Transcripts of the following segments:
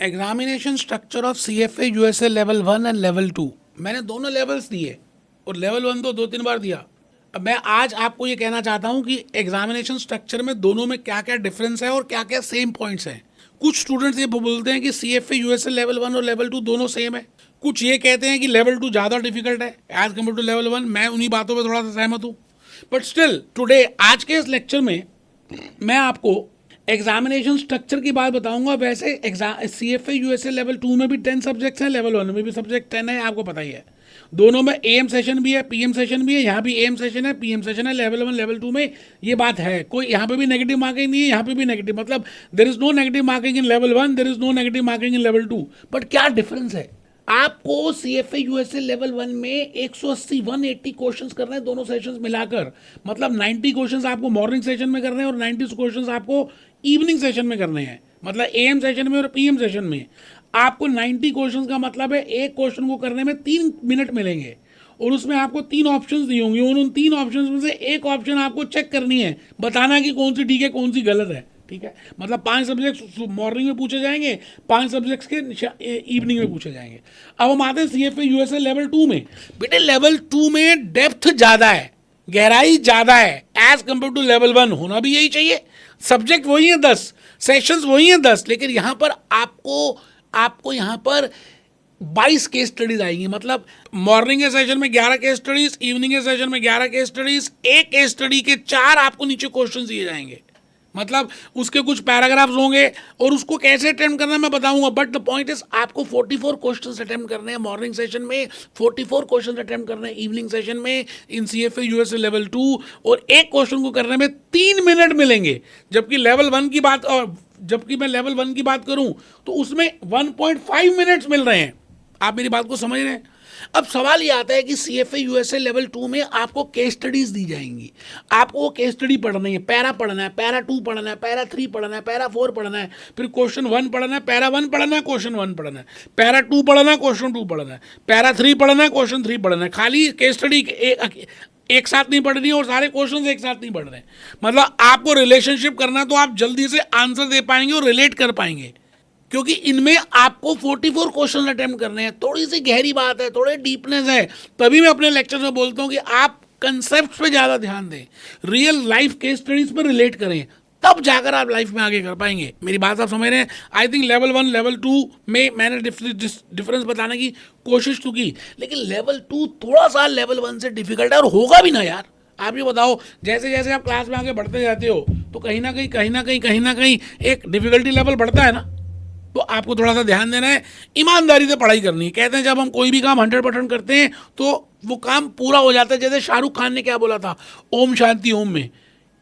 Examination structure of CFA USA level 1 and level 2, मैंने दोनों levels दिए और लेवल 1 तो 2-3 बार दिया। अब मैं आज आपको ये कहना चाहता हूँ कि एग्जामिनेशन स्ट्रक्चर में दोनों में क्या क्या डिफरेंस है और क्या क्या सेम पॉइंट्स हैं। कुछ स्टूडेंट्स ये बोलते हैं कि CFA USA लेवल 1 और लेवल 2 दोनों सेम है। कुछ ये कहते हैं कि लेवल 2 ज़्यादा डिफिकल्ट है एज कम्पेयर टू लेवल 1। मैं उन्हीं बातों पर थोड़ा सा सहमत हूँ, बट स्टिल टुडे आज के इस लेक्चर में मैं आपको एग्जामिनेशन स्ट्रक्चर की बात बताऊंगा। वैसे CFA USA लेवल 2 में भी 10 सब्जेक्ट्स हैं, लेवल 1 में भी सब्जेक्ट 10 है, आपको पता ही है। दोनों में AM सेशन भी है, PM सेशन भी है। यहाँ भी AM सेशन है, PM सेशन है। लेवल 1 लेवल 2 में ये बात है, कोई यहाँ पे भी नेगेटिव मार्किंग नहीं है, यहाँ पे भी नेगेटिव, मतलब there is no negative marking in level 1, there is no negative marking in level 2। But क्या डिफरेंस है? आपको CFA USA लेवल 1 में 180 क्वेश्चंस करने हैं दोनों सेशंस मिलाकर, मतलब 90 क्वेश्चंस आपको मॉर्निंग सेशन में करने हैं और 90 क्वेश्चंस आपको इवनिंग सेशन में करने हैं, मतलब AM सेशन में और PM सेशन में। आपको 90 क्वेश्चंस का मतलब है एक क्वेश्चन को करने में 3 मिनट मिलेंगे और उसमें आपको 3 ऑप्शंस दिए होंगे और उन 3 ऑप्शंस में से एक ऑप्शन आपको चेक करनी है, बताना कि कौन सी ठीक है कौन सी गलत है। ठीक है, मतलब 5 सब्जेक्ट्स मॉर्निंग में पूछे जाएंगे, 5 सब्जेक्ट्स के इवनिंग में पूछे जाएंगे। अब हम आते हैं CFA USA लेवल 2 में। बेटे लेवल 2 में डेप्थ ज़्यादा है, गहराई ज़्यादा है एज कम्पेयर टू लेवल 1। होना भी यही चाहिए। सब्जेक्ट वही है 10, सेशंस वही हैं 10, लेकिन यहाँ पर आपको यहाँ पर 22 केस स्टडीज आएंगी। मतलब मॉर्निंग के सेशन में 11 केस स्टडीज, इवनिंग के सेशन में 11 केस स्टडीज, एक केस स्टडी के 4 आपको नीचे क्वेश्चन दिए जाएंगे, मतलब उसके कुछ पैराग्राफ्स होंगे और उसको कैसे अटेम्प्ट करना है मैं बताऊंगा। बट द पॉइंट इज आपको 44 क्वेश्चंस अटेम्प्ट करने हैं मॉर्निंग सेशन में, 44 क्वेश्चंस अटेम्प्ट करने हैं इवनिंग सेशन में इन CFA USA लेवल 2, और एक क्वेश्चन को करने में 3 मिनट मिलेंगे। जबकि लेवल 1 की बात, और जबकि मैं लेवल 1 की बात करूं तो उसमें 1.5 मिनट्स मिल रहे हैं। आप मेरी बात को समझ रहे हैं? अब सवाल ये आता है कि CFA USA लेवल 2 में आपको केस स्टडीज दी जाएंगी, आपको वो केस स्टडी पढ़नी है, पैरा पढ़ना है, पैरा 2 पढ़ना है, पैरा 3 पढ़ना है, पैरा 4 पढ़ना है, फिर क्वेश्चन 1 पढ़ना है, पैरा 1 पढ़ना है, क्वेश्चन 1 पढ़ना है, पैरा 2 पढ़ना है, क्वेश्चन 2 पढ़ना है, पैरा 3 पढ़ना है, क्वेश्चन 3 पढ़ना है। खाली केस स्टडी एक साथ नहीं पढ़ रही है और सारे क्वेश्चंस एक साथ नहीं पढ़ रहे हैं। मतलब आपको रिलेशनशिप करना है तो आप जल्दी से आंसर दे पाएंगे और रिलेट कर पाएंगे, क्योंकि इनमें आपको 44 क्वेश्चन अटेम्प्ट करने हैं। थोड़ी सी गहरी बात है, थोड़े डीपनेस है। तभी मैं अपने लेक्चर में बोलता हूं कि आप कंसेप्ट पे ज़्यादा ध्यान दें, रियल लाइफ केस स्टडीज पर रिलेट करें, तब जाकर आप लाइफ में आगे कर पाएंगे। मेरी बात आप समझ रहे हैं? आई थिंक लेवल 1 लेवल 2 में मैंने डिफरेंस बताने की कोशिश तो की, लेकिन लेवल 2 थोड़ा सा लेवल 1 से डिफिकल्ट है और होगा भी ना यार। आप ये बताओ, जैसे जैसे आप क्लास में आगे बढ़ते जाते हो तो कहीं ना कहीं एक डिफिकल्टी लेवल बढ़ता है ना, तो आपको थोड़ा सा ध्यान देना है, ईमानदारी से पढ़ाई करनी है। कहते हैं जब हम कोई भी काम 100% करते हैं तो वो काम पूरा हो जाता है। जैसे शाहरुख खान ने क्या बोला था ओम शांति ओम में,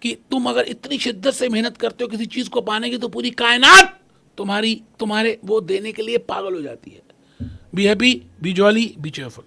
कि तुम अगर इतनी शिद्दत से मेहनत करते हो किसी चीज़ को पाने की तो पूरी कायनात तुम्हारे वो देने के लिए पागल हो जाती है। Be happy, B jolly, B cheerful.